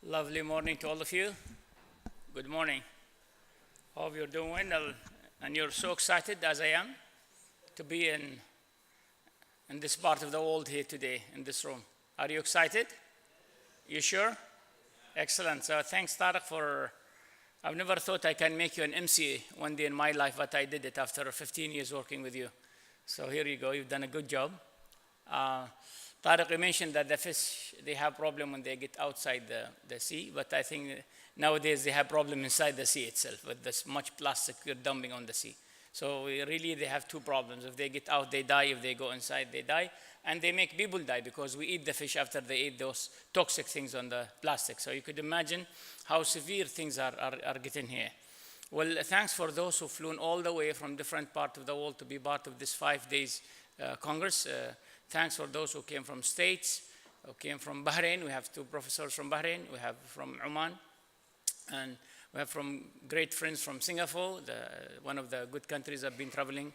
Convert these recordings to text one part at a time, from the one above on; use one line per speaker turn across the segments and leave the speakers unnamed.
Lovely morning to all of you. Good morning. Hope you're doing well and you're so excited as I am to be in this part of the world here today in this room. Are you excited? You sure? Excellent. So thanks, Tariq, for. I've never thought I can make you an MC one day in my life, but I did it after 15 years working with you. So here you go. You've done a good job. Tariq, you mentioned that the fish, they have problem when they get outside the sea, but I think nowadays they have problem inside the sea itself with this much plastic you're dumping on the sea. So really they have two problems. If they get out, they die. If they go inside, they die. And they make people die because we eat the fish after they eat those toxic things on the plastic. So you could imagine how severe things are getting here. Well, thanks for those who flew all the way from different parts of the world to be part of this 5 days Congress. Thanks for those who came from states, who came from Bahrain. We have 2 professors from Bahrain. We have from Oman. And we have from great friends from Singapore, one of the good countries I've been traveling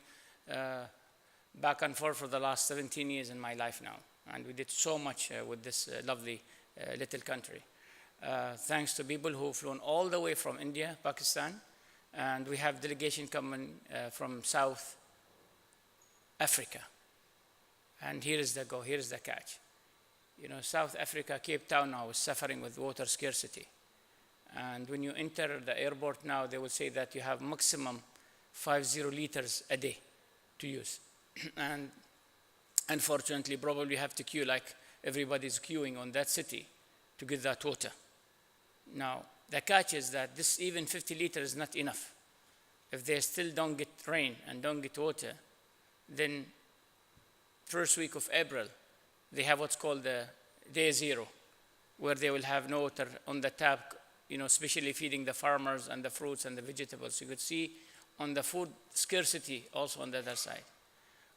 back and forth for the last 17 years in my life now. And we did so much with this lovely little country. Thanks to people who flown all the way from India, Pakistan, and we have delegation coming from South Africa. And here is the catch. You know, South Africa, Cape Town now is suffering with water scarcity. And when you enter the airport now, they will say that you have maximum 50 liters a day to use. And unfortunately, probably you have to queue like everybody's queuing on that city to get that water. Now, the catch is that this even 50 liters is not enough. If they still don't get rain and don't get water, then first week of April, they have what's called the day zero, where they will have no water on the tap, you know, especially feeding the farmers and the fruits and the vegetables. You could see on the food scarcity also on the other side.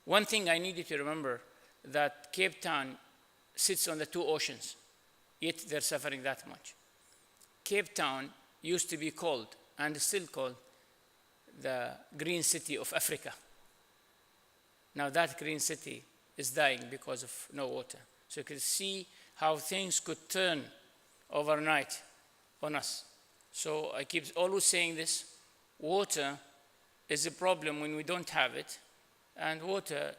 One thing I need you to remember that Cape Town sits on the 2 oceans, yet they're suffering that much. Cape Town used to be called, and is still called, the green city of Africa. Now that green city is dying because of no water. So you can see how things could turn overnight on us. So I keep always saying this, water is a problem when we don't have it, and water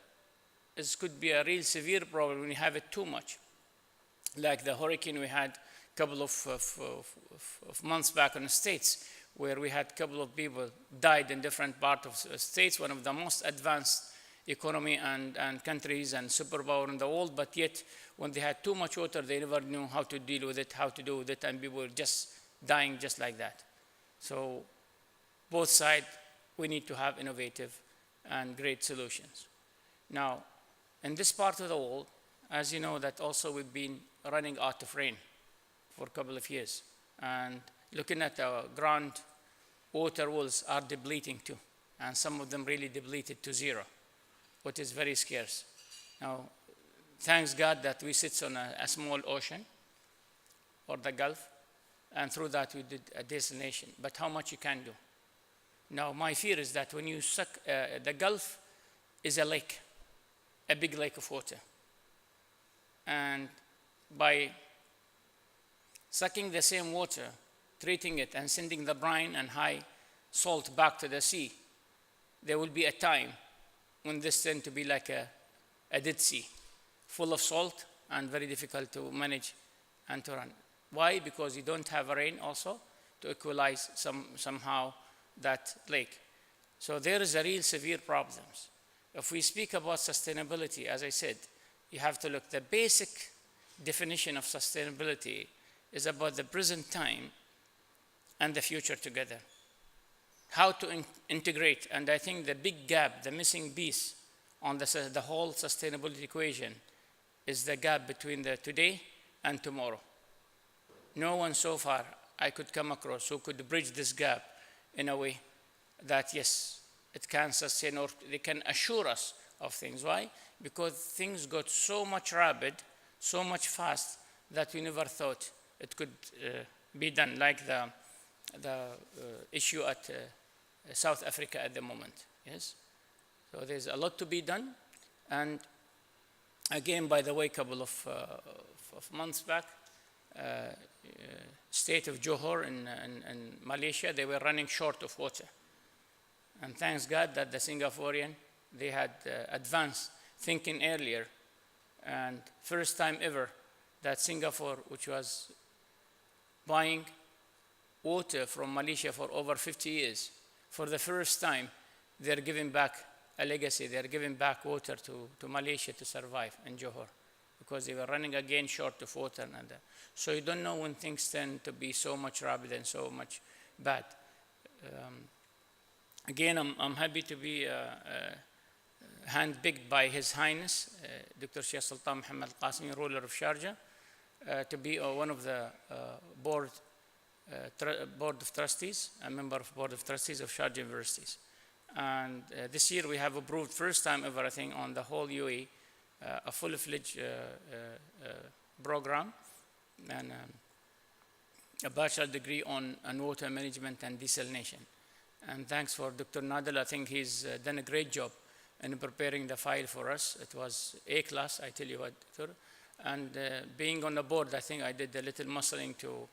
could be a real severe problem when you have it too much. Like the hurricane we had a couple of months back in the States, where we had a couple of people died in different parts of the States, one of the most advanced economy and countries and superpower in the world, but yet when they had too much water, they never knew how to deal with it, how to do with it, and people were just dying just like that. So both sides, we need to have innovative and great solutions. Now, in this part of the world, as you know, that also we've been running out of rain for a couple of years. And looking at our ground, water wells are depleting too. And some of them really depleted to zero, which is very scarce. Now, thanks God that we sit on a small ocean or the Gulf, and through that we did a desalination. But how much you can do? Now, my fear is that when you suck, the Gulf is a lake, a big lake of water. And by sucking the same water, treating it and sending the brine and high salt back to the sea, there will be a time when this tends to be like a dead sea, full of salt and very difficult to manage and to run. Why? Because you don't have rain also to equalize somehow that lake. So there is a real severe problems. If we speak about sustainability, as I said, you have to look, the basic definition of sustainability is about the present time and the future together. How to integrate, and I think the big gap, the missing piece on the whole sustainability equation is the gap between the today and tomorrow. No one so far I could come across who could bridge this gap in a way that, yes, it can sustain or they can assure us of things. Why? Because things got so much rapid, so much fast that we never thought it could be done, like the issue at South Africa at the moment, yes? So there's a lot to be done. And again, by the way, a couple of months back, state of Johor in Malaysia, they were running short of water. And thanks God that the Singaporean, they had advanced thinking earlier. And first time ever that Singapore, which was buying water from Malaysia for over 50 years, for the first time, they're giving back a legacy. They're giving back water to Malaysia to survive in Johor, because they were running again short of water. So you don't know when things tend to be so much rapid and so much bad. Again, I'm happy to be handpicked by His Highness, Dr. Sheikh Sultan Muhammad Qasimi, ruler of Sharjah, to be one of the board of trustees, a member of board of trustees of Sharjah universities. And this year we have approved, first time ever, I think, on the whole UAE, a full-fledged program and a bachelor degree on water management and desalination. And thanks for Dr. Nadal. I think he's done a great job in preparing the file for us. It was A class, I tell you what, Dr. And being on the board, I think I did a little muscling to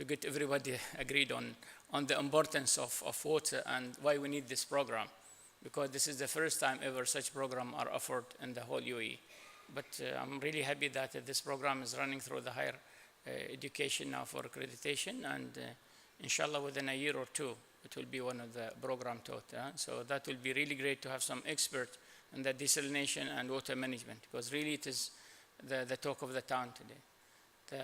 get everybody agreed on the importance of water and why we need this program, because this is the first time ever such program are offered in the whole UAE. But I'm really happy that this program is running through the higher education now for accreditation, and inshallah within a year or two, it will be one of the program taught. So that will be really great to have some expert in the desalination and water management, because really it is the talk of the town today.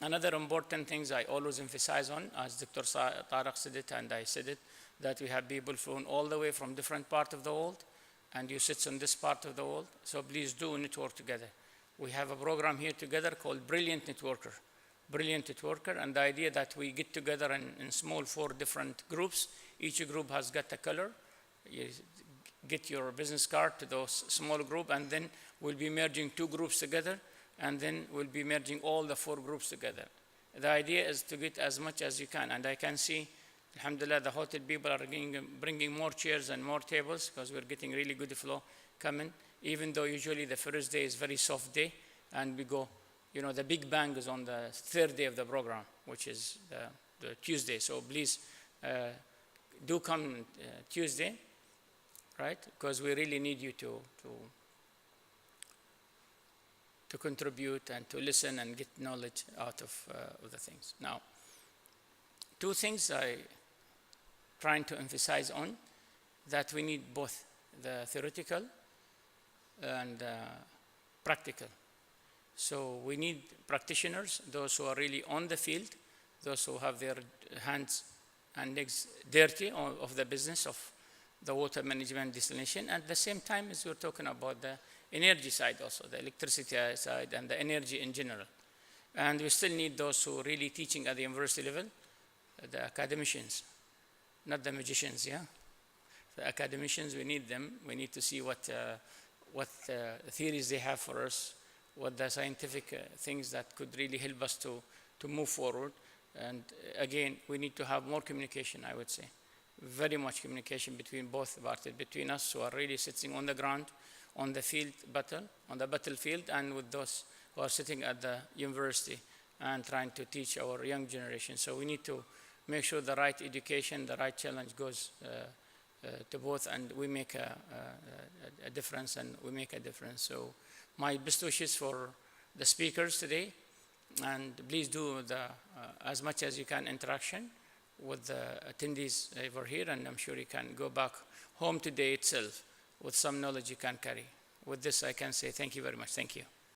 Another important things I always emphasize on, as Dr. Tariq said it and I said it, that we have people flown all the way from different parts of the world, and you sit on this part of the world, so please do network together. We have a program here together called Brilliant Networker. Brilliant Networker, and the idea that we get together in small 4 different groups. Each group has got a color. You get your business card to those small group, and then we'll be merging 2 groups together, and then we'll be merging all the 4 groups together. The idea is to get as much as you can, and I can see, alhamdulillah, the hotel people are bringing more chairs and more tables, because we're getting really good flow coming, even though usually the first day is very soft day, and we go, the big bang is on the 3rd day of the program, which is the Tuesday. So please do come Tuesday, right? Because we really need you to contribute and to listen and get knowledge out of the things. Now, 2 things I trying to emphasize on, that we need both the theoretical and practical. So we need practitioners, those who are really on the field, those who have their hands and legs dirty of the business of the water management desalination. At the same time, as we're talking about the energy side also, the electricity side and the energy in general. And we still need those who are really teaching at the university level, the academicians, not the magicians, yeah? The academicians, we need them. We need to see what theories they have for us, what the scientific things that could really help us to move forward. And again, we need to have more communication, I would say. Very much communication between both parties, between us who are really sitting on the ground, on the battlefield, and with those who are sitting at the university and trying to teach our young generation. So we need to make sure the right education, the right challenge goes to both, and we make a difference, and we make a difference. So my best wishes for the speakers today, and please do as much as you can interaction with the attendees over here, and I'm sure you can go back home today itself with some knowledge you can carry. With this, I can say thank you very much. Thank you.